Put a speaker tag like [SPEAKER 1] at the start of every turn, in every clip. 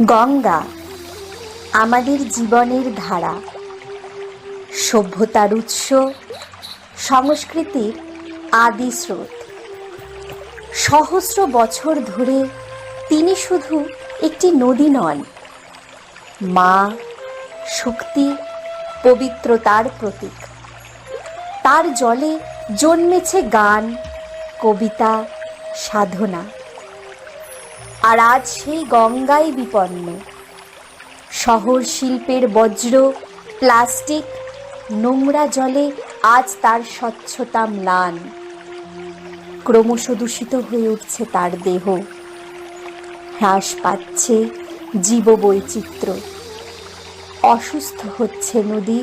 [SPEAKER 1] গঙ্গা আমাদের জীবনের ধারা, সভ্যতার উৎস, সংস্কৃতির আদি স্রোত। সহস্র বছর ধরে তিনি শুধু একটি নদী নন, মা, শক্তি, পবিত্রতার প্রতীক। তার জলে জন্মেছে গান, কবিতা, সাধনা। আর আজ সেই গঙ্গাই বিপন্ন। শহর শিল্পের বজ্র, প্লাস্টিক, নোংরা জলে আজ তার স্বচ্ছতা ম্লান। ক্রমশ দূষিত হয়ে উঠছে তার দেহ, হ্রাস পাচ্ছে জীববৈচিত্র্য, অসুস্থ হচ্ছে নদী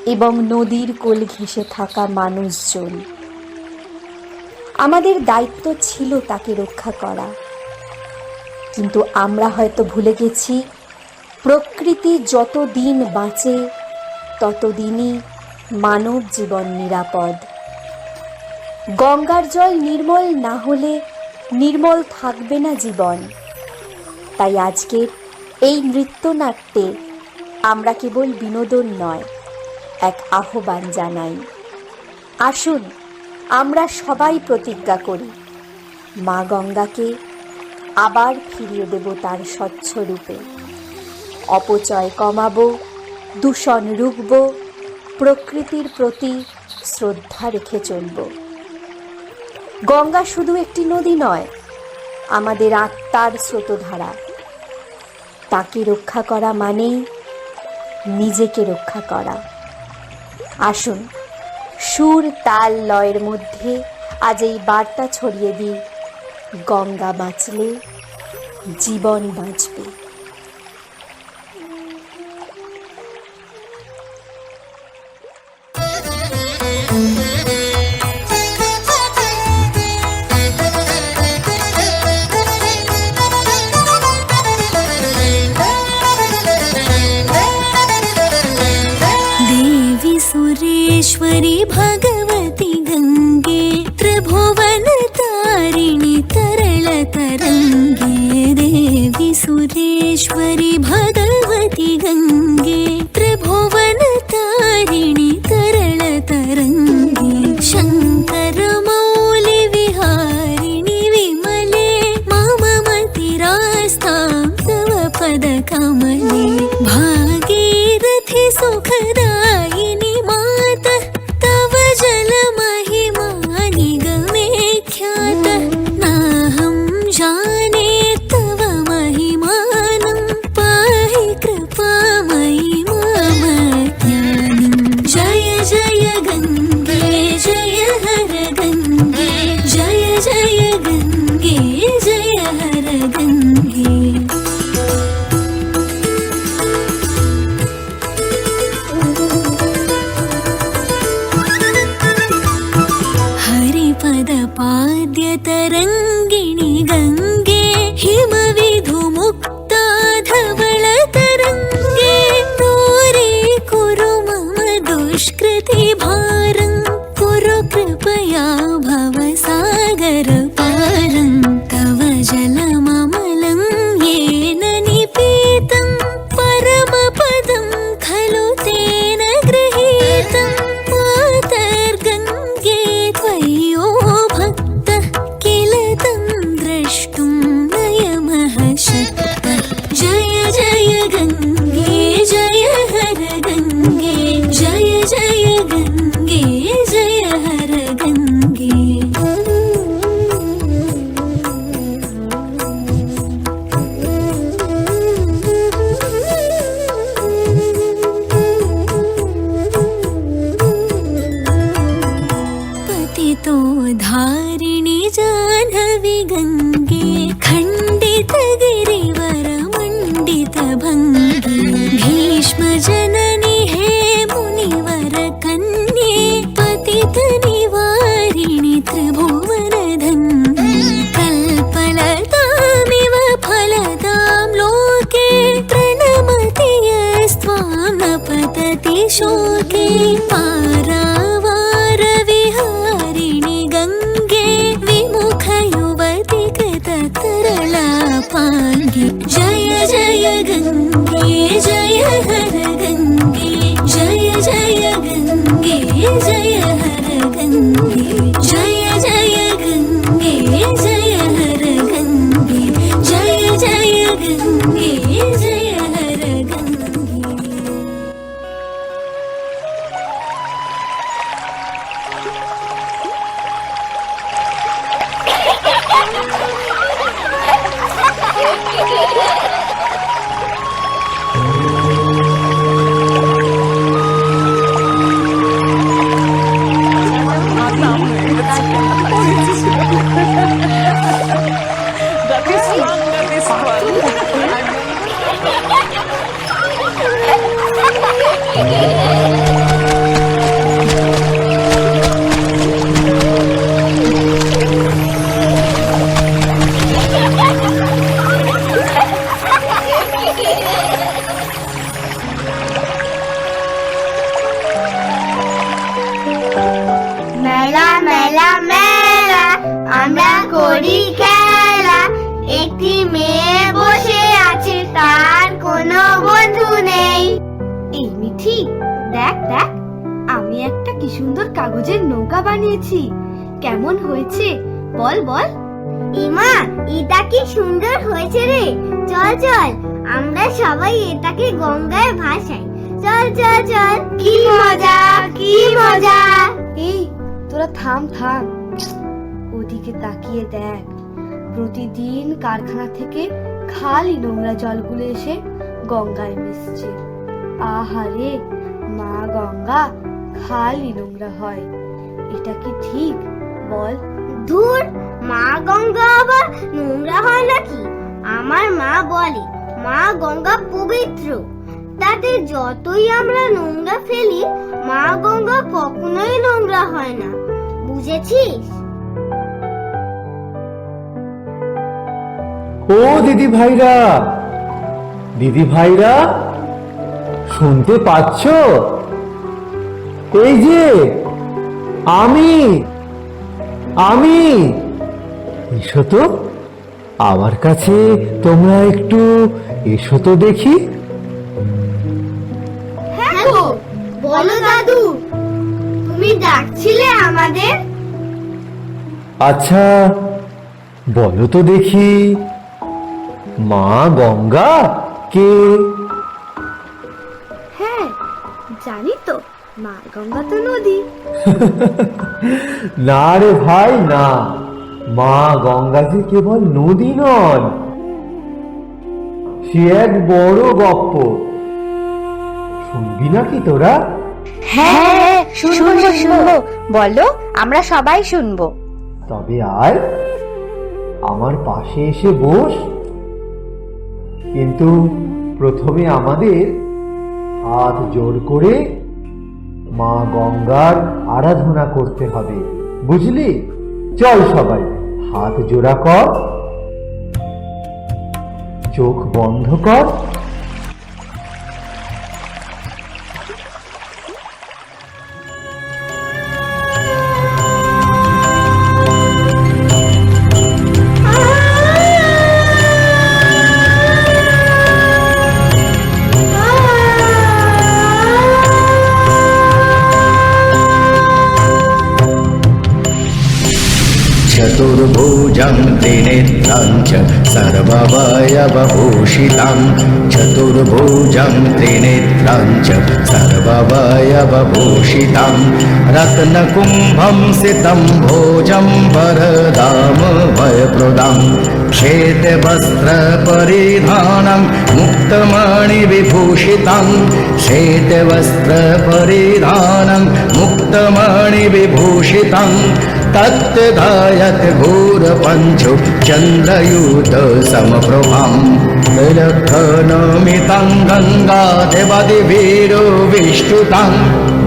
[SPEAKER 1] এবং নদীর কোল ঘেঁষে থাকা মানুষজন। আমাদের দায়িত্ব ছিল তাকে রক্ষা করা, কিন্তু আমরা হয়তো ভুলে গেছি প্রকৃতি যতদিন বাঁচে ততদিনই মানব জীবন নিরাপদ। গঙ্গার জল নির্মল না হলে নির্মল থাকবে না জীবন। তাই আজকের এই নৃত্যনাট্যে আমরা কেবল বিনোদন নয়, এক আহ্বান জানাই। আসুন আমরা সবাই প্রতিজ্ঞা করি, মা গঙ্গাকে আবার ফিরিয়ে দেব তার স্বচ্ছ রূপে। অপচয় কমাবো, দূষণ রুখব, প্রকৃতির প্রতি শ্রদ্ধা রেখে চলব। গঙ্গা শুধু একটি নদী নয়, আমাদের আত্মার স্রোতধারা। তাকে রক্ষা করা মানেই নিজেকে রক্ষা করা। আসুন সুর, তাল, লয়ের মধ্যে আজ এই বার্তা ছড়িয়ে দিই, গঙ্গা বাঁচলে জীবন বাঁচবে।
[SPEAKER 2] देवी सुरेश्वरी भगवती गंगे, त्रिभुवन तारिणी तरल तरंगे। देवी सुरेश्वरी भगवती गंगे, त्रिभुवन तारिणी तरल तरंगे। शंकर मौलि विहारिणि विमले, मम मतिरास्तां तव पद कमले। भागीरथि सुखदायिनि मातः, तव जल महिमा निगमे ख्यातः। नाहं जाने तव महिमानं, पाहि कृपामयि मम ज्ञानिम्। जय जय गंगे जय हर गंगे, जय जय गंगे जय हर गंगे। हरिपद पाद्य तरंगिणी गंगे, हिमविधुमुक्ता धवल तरंगे। दूरे कुरु मम दुष्कृति भारं, कुरु कृपया भवसागर पारं। तव जलममलं येन निपीतं, परमपदं खलु तेन गृहीतं। मातर्गङ्गे त्वय्यो भक्तः, किल तं द्रष्टुं नयमः शक्तः। जय जय गङ्गे जय हर गङ्गे, जय जय गङ्गे जय हर गङ्गे। पतितो धारिणि जाह्नवी गङ्गे, खण्डित गिरिवर मण्डित भङ्गे। भीष्म जननि हे मुनिवर कन्ये, पतित निवारिणि त्रिभुवन धन्ये। कल्पलतामिव फलदां लोके, प्रणमति यस्त्वां न पतति शोके। पारावार विहारिणि गङ्गे, विमुख युवति कृत तरला पाङ्गे। जय जय
[SPEAKER 3] That is fun. That is fun.
[SPEAKER 4] মেলা মেলা মেলা আমরা করি খেলা, একটি মেয়ে বসে আছে তার কোনো বন্ধু নেই। এই মিঠি, দেখ দেখ, আমি একটা কি সুন্দর কাগজের নৌকা বানিয়েছি, কেমন হয়েছে বল বল। ইমা, এটা কি সুন্দর হয়েছে রে, চল চল আমরা সবাই এটাকে গঙ্গায় ভাসাই, চল চল চল। কি মজা, কি মজা। এই তোরা থাম থাম, ওদিকে তাকিয়ে দেখ, প্রতিদিন কারখানা থেকে খালি নোংরা জলগুলো এসে গঙ্গায় মিশছে। আহারে, মা গঙ্গা খালি নোংরা হয়, এটা কি ঠিক বল? ধুর, মা গঙ্গা আবার নোংরা হয় নাকি? আমার মা বলে মা গঙ্গা পবিত্র, তাতে যতই আমরা নোংরা ফেলি মা গঙ্গা কখনোই নোংরা হয় না, বুঝেছিস?
[SPEAKER 5] ও দিদি ভাইরা, দিদি ভাইরা শুনতে পাচ্ছ? এই যে আমি আমি এসো তো আমার কাছে, তোমরা একটু এসো তো দেখি।
[SPEAKER 4] হ্যাঁ গো, বলো দাদু, তুমি ডাকছিলে আমাদের?
[SPEAKER 5] আচ্ছা বলো তো দেখি, মা গঙ্গা কে?
[SPEAKER 4] হ্যাঁ জানি তো, মা গঙ্গা তো নদী।
[SPEAKER 5] না রে ভাই না, মা গঙ্গা যে কেবল নদী নন, সে এক বড় গপ্প। শুনবি নাকি তোরা?
[SPEAKER 1] হ্যাঁ শুনবো শুনবো, বলো, আমরা সবাই শুনবো।
[SPEAKER 5] তবে আয় আমার পাশে এসে বস, কিন্তু প্রথমে আমাদের হাত জোড় করে মা গঙ্গার আরাধনা করতে হবে, বুঝলি? চল সবাই হাত জোড়া কর, চোখ বন্ধ কর।
[SPEAKER 6] चतुर्भुजं त्रिनेत्रं च सर्ववयवभूषितं, चतुर्भुजं त्रिनेत्रं च सर्ववयवभूषितं, रत्नकुम्भं सितं भोजं वरदामभयप्रदं, श्वेतवस्त्रपरिधानं मुक्तमणिविभूषितं, श्वेतवस्त्रपरिधानं मुक्तमणिविभूषितं, तत्धायत घोरपञ्चो चन्द्रयूत समप्रभां, विलक्षणमितं गङ्गाधिपतिवीरो विष्टुतं,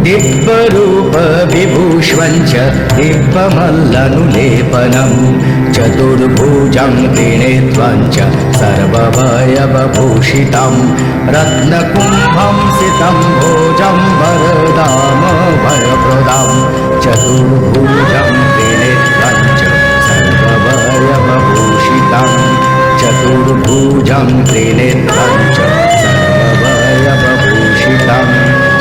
[SPEAKER 6] दिव्यरूपविभूष्वं च दिव्यमल्लनुलेपनं, चतुर्भुजं त्रिनेत्रं च सर्ववयवभूषितं, रत्नकुम्भं सितं भोजं वरदामभयप्रदं, चतुर्भुजं त्रिनेत्रं च सर्ववयवभूषितं, चतुर्भुजं त्रिनेत्रं च सर्ववयवभूषितं,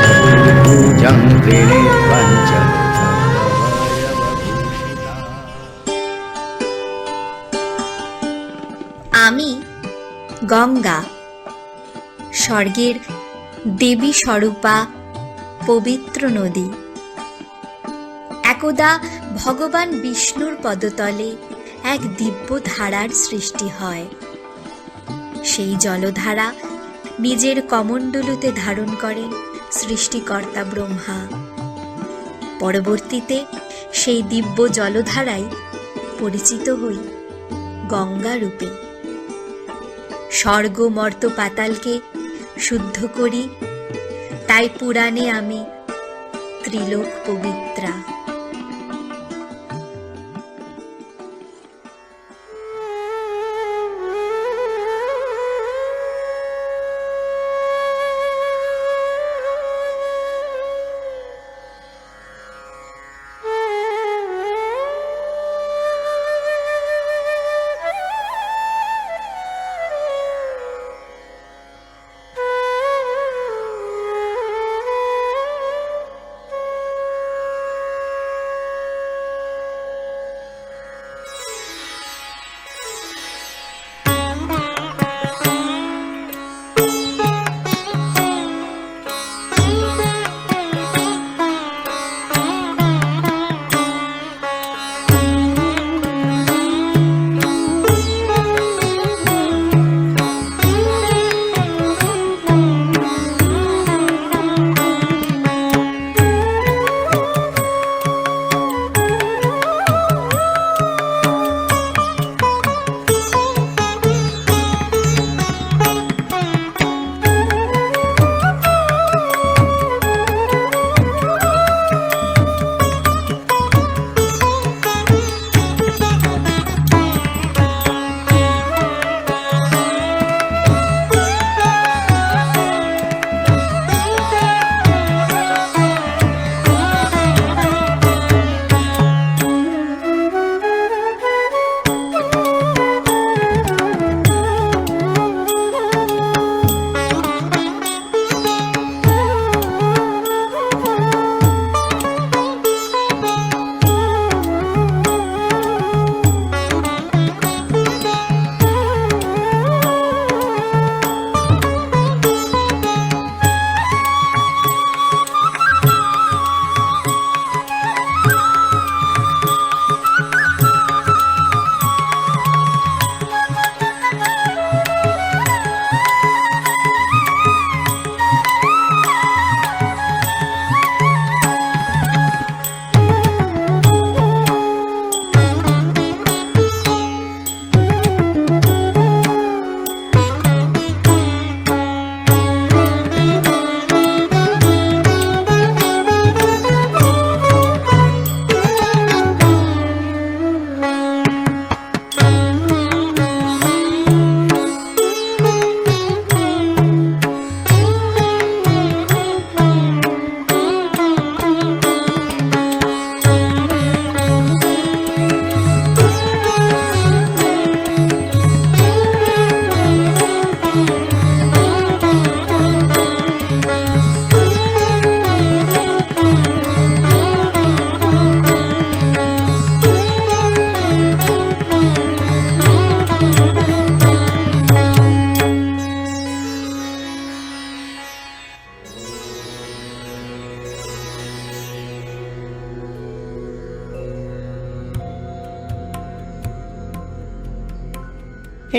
[SPEAKER 6] चतुर्भुजं त्रिनेत्रं च सर्ववयवभूषितं।
[SPEAKER 7] আমি গঙ্গা, স্বর্গের দেবী স্বরূপা পবিত্র নদী। একদা ভগবান বিষ্ণুর পদতলে এক দিব্য ধারার সৃষ্টি হয়। সেই জলধারা নিজের কমণ্ডলুতে ধারণ করেন সৃষ্টিকর্তা ব্রহ্মা। পরবর্তীতে সেই দিব্য জলধারায় পরিচিত হই গঙ্গা রূপে। স্বর্গ মর্ত পাতালকে শুদ্ধ করি, তাই পুরাণে আমি ত্রিলোক পবিত্রা।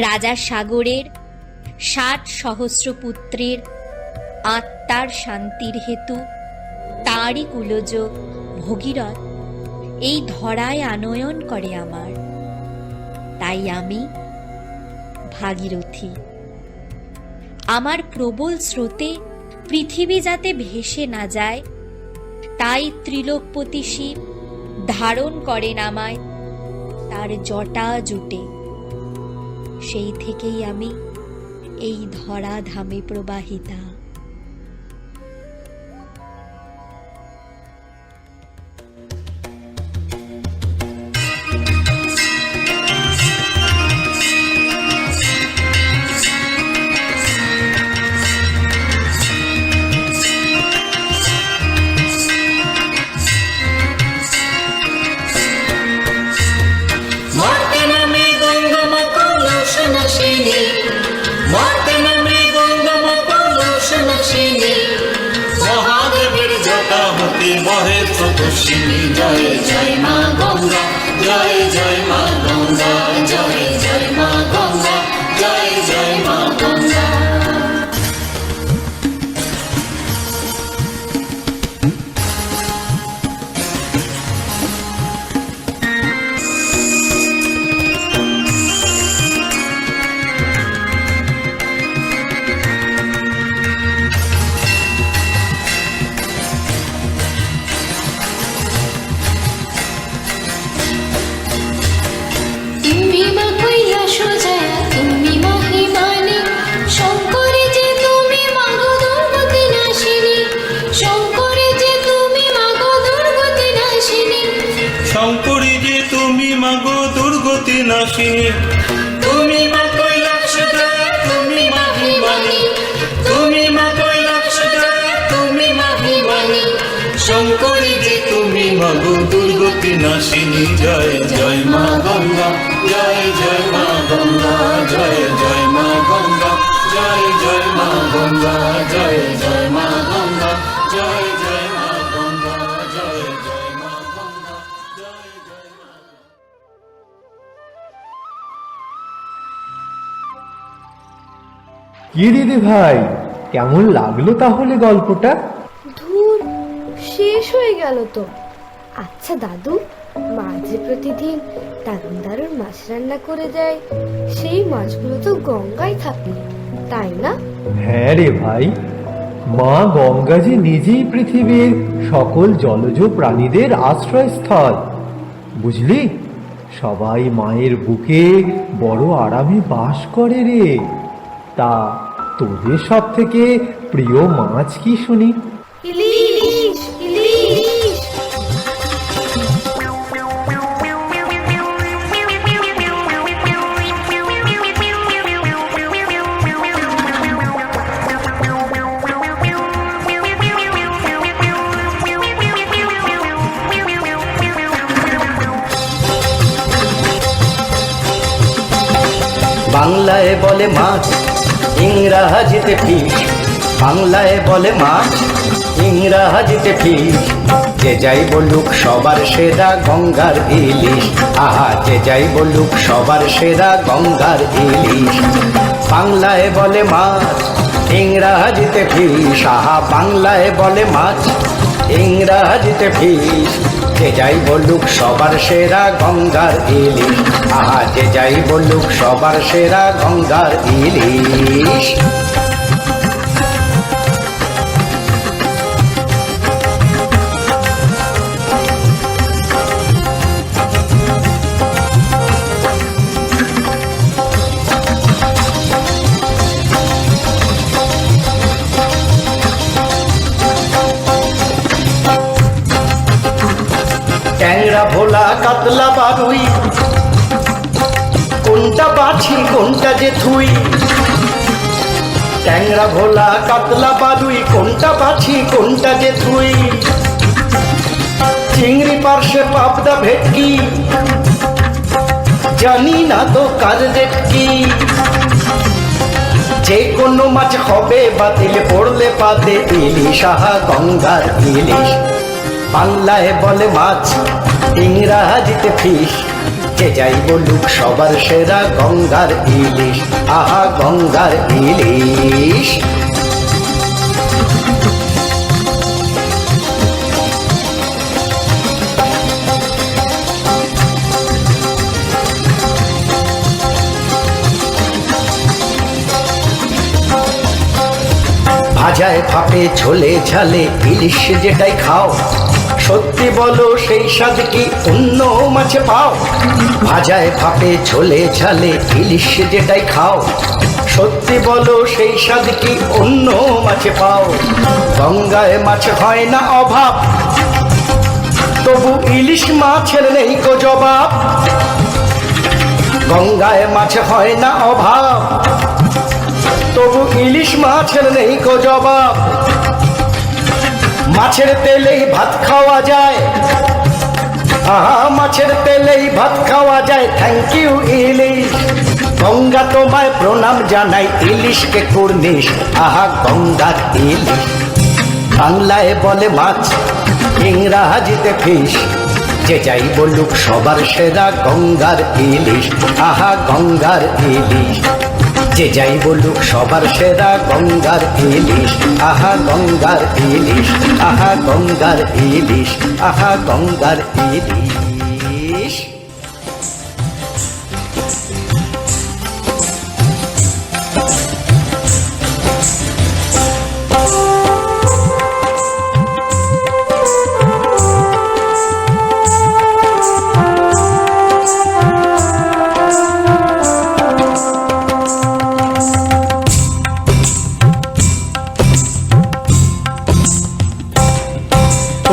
[SPEAKER 7] রাজা সাগরের ৬০ সহস্র পুত্রের আত্মার শান্তির হেতু তাঁরই কুলজ ভগীরথ এই ধরায় আনয়ন করে আমার। তাই আমি ভাগীরথী। আমার প্রবল স্রোতে পৃথিবী যাতে ভেসে না যায়, তাই ত্রিলোকপতি শিব ধারণ করেন আমায় তার জটা জুটে। সেই থেকেই আমি এই ধরা ধামে প্রবাহিতা।
[SPEAKER 8] মহাদেবের জটামতি মহেশ তপস্বিনী, জয় জয় মা গঙ্গা, জয় জয় মা গঙ্গা, জয় জয় মা গঙ্গা, জয় জয় মা গঙ্গা। বিনাশিনী জয় জয় মা গঙ্গা জয় জয় মা গঙ্গা জয় জয় মা গঙ্গা জয় জয় মা গঙ্গা জয় জয় মা গঙ্গা জয় জয় মা গঙ্গা জয় জয় মা গঙ্গা জয় জয় মা।
[SPEAKER 5] কি দিদি ভাই, কেমন লাগলো তাহলে গল্পটা?
[SPEAKER 9] ধুর, শেষ হয়ে গেল তো। আচ্ছা দাদু, মা যে প্রতিদিন দারুণ দারুণ মাছ রান্না করে দেয়, সেই মাছগুলো তো গঙ্গায় থাকে, তাই না?
[SPEAKER 5] হ্যাঁ রে ভাই, মা গঙ্গা যে নিজেই পৃথিবীর সকল জলজ প্রাণীদের আশ্রয়স্থল, বুঝলি? সবাই মায়ের বুকে বড় আরামে বাস করে রে। তা তোদের সব থেকে প্রিয় মাছ কি শুনি?
[SPEAKER 9] ইলিশ, ইলিশ।
[SPEAKER 6] বাংলায় বলে মাছ, ইংরাজিতে ফিশ। বাংলায় বলে মাছ, ইংরাজিতে ফিশ। যে যাই বলুক সবার সেরা গঙ্গার ইলিশ। আহা, যে যাই বলুক সবার সেরা গঙ্গার ইলিশ। বাংলায় বলে মাছ, ইংরাজিতে ফিশ। আহা, বাংলায় বলে মাছ, ইংরাজিতে ফিশ। যে যাই বলুক সবার সেরা গঙ্গার ইলিশ। আহা, যে যাই বলুক সবার সেরা গঙ্গার ইলিশ। ট্যাংরা, ভোলা, কাতলা, বারুই, কোনটা বাছি কোনটা যে থুই। ট্যাংরা, ভোলা, কাতলা, বারুই, কোনটা বাছি কোনটা যে থুই। চিংড়ি, পার্শে, পাবদা, ভেটকি, জানি না তো কার রেট কি। যে কোনো মাছ হবে বাতিল, পড়লে পাতে ইলিশ। আহা, গঙ্গার ইলিশ। বাংলায় বলে মাছ, ইংরাজিতে ফিশ। যে যাই বলুক সবার সেরা গঙ্গার ইলিশ। আহা, গঙ্গার ইলিশ। ভাজায়, ভাপে, ঝোলে, ঝালে ইলিশ যেটাই খাও, সত্যি বলো সেই স্বাদ কি অন্য মাছে পাও? ভাজায়, ভাপে, ঝোলে, ঝালে ইলিশ যেটাই খাও, সত্যি বলো সেই স্বাদ কি অন্য মাছে পাও? গঙ্গায় মাছ হয় না অভাব, তবু ইলিশ মাছের নেই কো জবাব। গঙ্গায় মাছ হয় না অভাব, তবু ইলিশ মাছের নেই কো জবাব। মাছের তেলেই ভাত খাওয়া যায়, আহা, মাছের তেলেই ভাত খাওয়া যায়। থ্যাংক ইউ ইলিশ। গঙ্গা তোমায় প্রণাম জানাই, ইলিশকে কুর্নিশ। আহা, গঙ্গার ইলিশ। বাংলায় বলে মাছ, ইংরাজিতে ফিশ। যে যাই বলুক সবার সেরা গঙ্গার ইলিশ। আহা, গঙ্গার ইলিশ। যে যাই বলুক সবার সেরা গঙ্গার ইলিশ। আহা, গঙ্গার ইলিশ। আহা, গঙ্গার ইলিশ। আহা, গঙ্গার ইলিশ।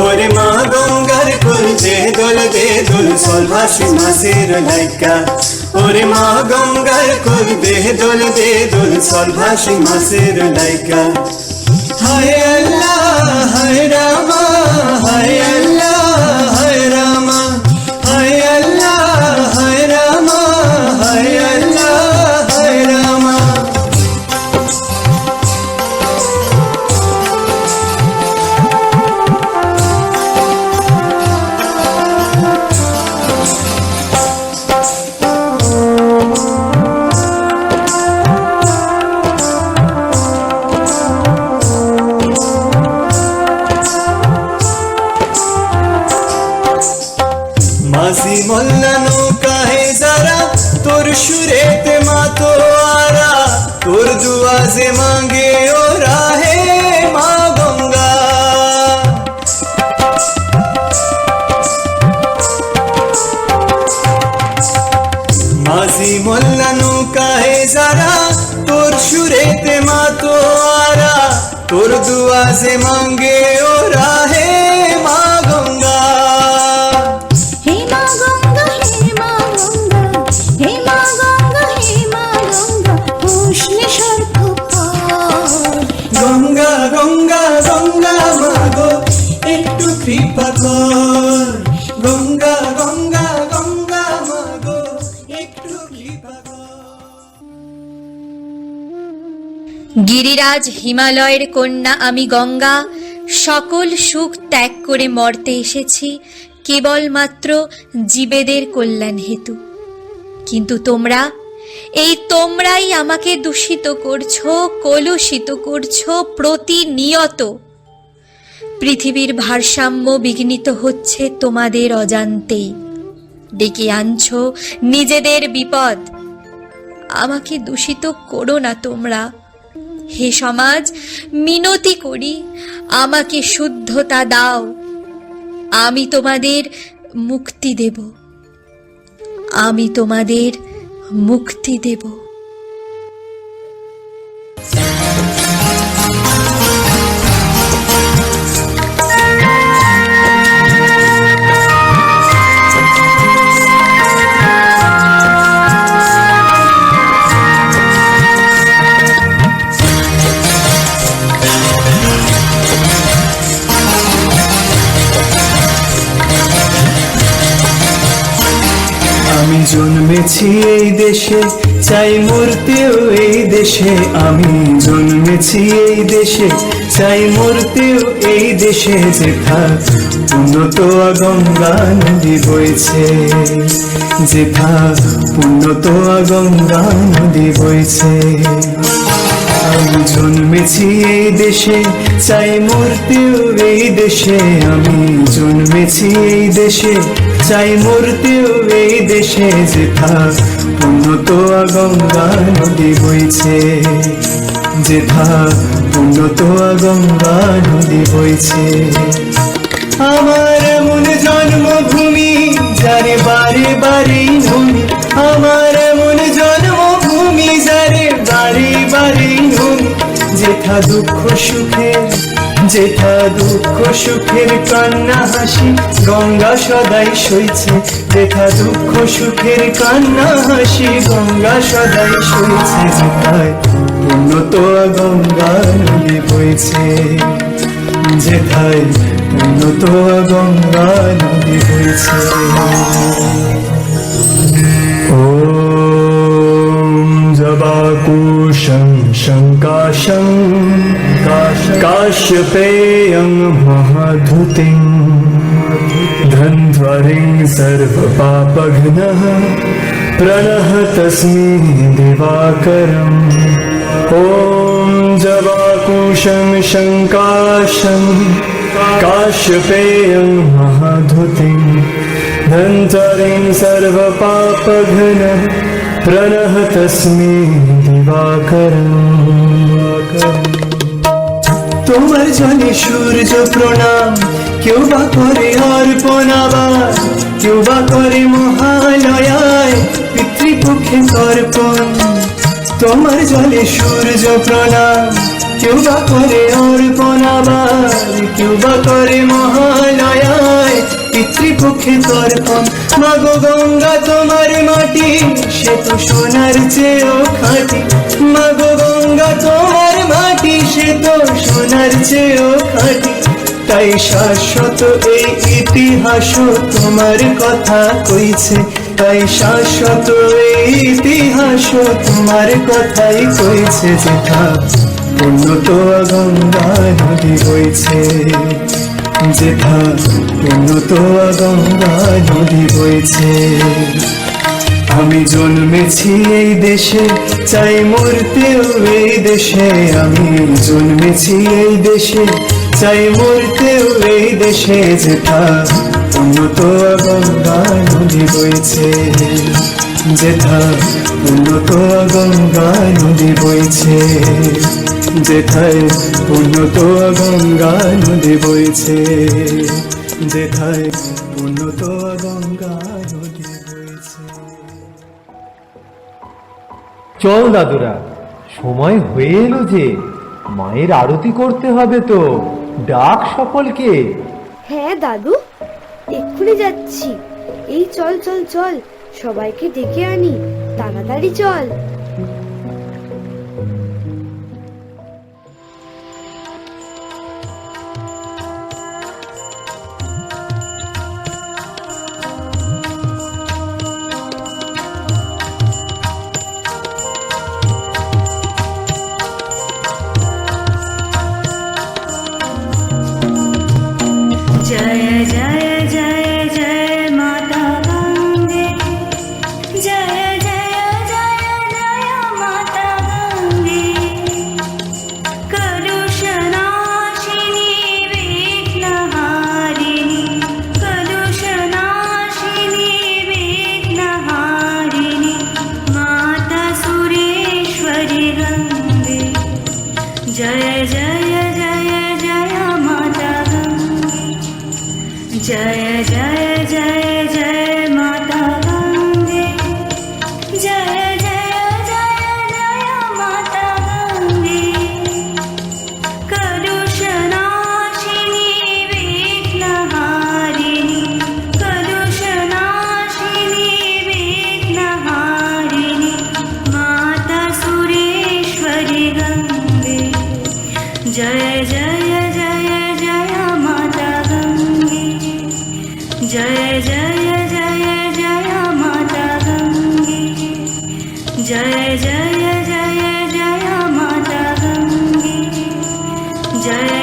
[SPEAKER 10] ওরে মা গঙ্গার কুল দে দোল সলভাসী মাসের লাইকা। ওরে মা গঙ্গার কুল দে দোল সলভাসী মাসের লাইকা। হায় আল্লাহ হায় রামা, হায় আল্লাহ হায় রামা। তোর দুয়া যে মাঙ্গে ওরা হে মা গঙ্গা। মাঝি মোল্লা নৌকাহে যারা তোর সুরেতে মা তো আরা, তোর দুয়া যে মাঙ্গে ওরা হে মা গঙ্গা।
[SPEAKER 2] হে মা গঙ্গা হে মা গঙ্গা, হে মা গঙ্গা হে মা গঙ্গা, উষ্ণে সর্প
[SPEAKER 10] গঙ্গা গঙ্গা গঙ্গা মাগো একটু কৃপা কর, গঙ্গা গঙ্গা গঙ্গা মাগো একটু কৃপা কর।
[SPEAKER 7] গিরিরাজ হিমালয়ের কন্যা আমি গঙ্গা, সকল সুখ ত্যাগ করে মর্তে এসেছি কেবলমাত্র জীবেদের কল্যাণ হেতু। কিন্তু তোমরাই আমাকে দূষিত করছো, কলুষিত করছো প্রতিনিয়ত। পৃথিবীর ভারসাম্য বিঘ্নিত হচ্ছে তোমাদের অজান্তেই। ডেকে আনছো নিজেদের বিপদ। আমাকে দূষিত করো না তোমরা। হে সমাজ, মিনতি করি, আমাকে শুদ্ধতা দাও। আমি তোমাদের মুক্তি দেব, আমি তোমাদের মুক্তি দেব।
[SPEAKER 10] আমি জন্মেছি এই দেশে, চাই মরতেও এই দেশে। আমি জন্মেছি এই দেশে, চাই মরতেও এই দেশে। যেথা উন্নত গঙ্গা নদী বইছে, যেথা উন্নত গঙ্গা নদী বইছে। আমি জন্মেছি এই দেশে, চাই মরতেও এই দেশে। আমি জন্মেছি এই দেশে, চাই মরতেও এই দেশে। যেথা উন্নত গঙ্গা নদী বইছে, যেথা উন্নত গঙ্গা নদী বইছে। আমার মন জন্মভূমি যারে বারে বারে নমি, আমার মন জন্মভূমি যারে বারে বারে নমি। যেথা দুঃখ সুখের, যেথা দুঃখ সুখের কান্না হাসি গঙ্গা সদাই সইছে। যেথা দুঃখ সুখের কান্না হাসি গঙ্গা সদাই সইছে। যেথায় উন্নত গঙ্গা নদী বইছে, যেথায় উন্নত গঙ্গা নদী বইছে। ওম জবাকুশং শঙ্কাশং কাশ্যপেয়ং মহাধুতিং ধন্ধ্বরিং সর্বপাপঘ্নঃ প্রণহতস্মি দিবাকরম। ওম জবাকুশং শঙ্কাশং কাশ্যপেয়ং মহাধুতিং ধন্ধ্বরিং সর্বপাপঘ্নঃ প্রণহতস্মি দিবাকরম। তোমার জলে সূর্য প্রণাম, কেউ বা করে অর্পণ আবার, কেউ বা করে মহালয়ায় পিতৃপক্ষে তর্পণ। তোমার জলে সূর্য প্রণাম, কেউ বা করে অর্পণ আবার, কেউ বা করে মহালয়ায় পিতৃপক্ষে তর্পণ। মাগো গঙ্গা তোমার মাটি, সে তো সোনার চেয়েও খাঁটি। মাগো গঙ্গা তোমার মাটি, সে তো সোনার চেয়েও খাঁটি। তাই শাশ্বত এই ইতিহাস তোমার কথা কইছে, তাই শাশ্বত এই ইতিহাস তোমার কথাই কইছে। যেথা উন্নত গঙ্গা নদী বইছে, যেথা উন্নত গঙ্গা নদী বইছে। আমি জন্মেছি এই দেশে, চাই মরতেও এই দেশে। আমি জন্মেছি এই দেশে, চাই মরতেও এই দেশে। যেথা উন্নত গঙ্গা নদী বইছে, যেথায় উন্নত গঙ্গা নদী বইছে, যেথায় উন্নত গঙ্গা নদী বইছে, যেথায় উন্নত গঙ্গা নদী বইছে।
[SPEAKER 5] চল দাদুরা, সময় হয়ে এলো যে, মায়ের আরতি করতে হবে তো। ডাক সকলকে।
[SPEAKER 9] হ্যাঁ দাদু, এক্ষুনি যাচ্ছি। এই চল চল চল, সবাইকে ডেকে আনি, তাড়াতাড়ি চল।
[SPEAKER 2] जय जय जय जय माता गंगे, जय जय जय जय माता गंगे, कलुषनाशिनी विघ्नहारिणी, कलुषनाशिनी विघ्नहारिणी, माता सुरेश्वरी गंगे, जय जय जय जय माता गंगे, जय जय जय जय माता गंगे, जय जय जय जय माता गंगे, कलुषनाशिनी विघ्नहारिणी, कलुषनाशिनी विघ्नहारिणी, माता सुरेश्वरी गंगे, जय जय जय जय माता गंगे, जय जय जय जय माता गंगे, जय जय जय जय माता गंगे, जय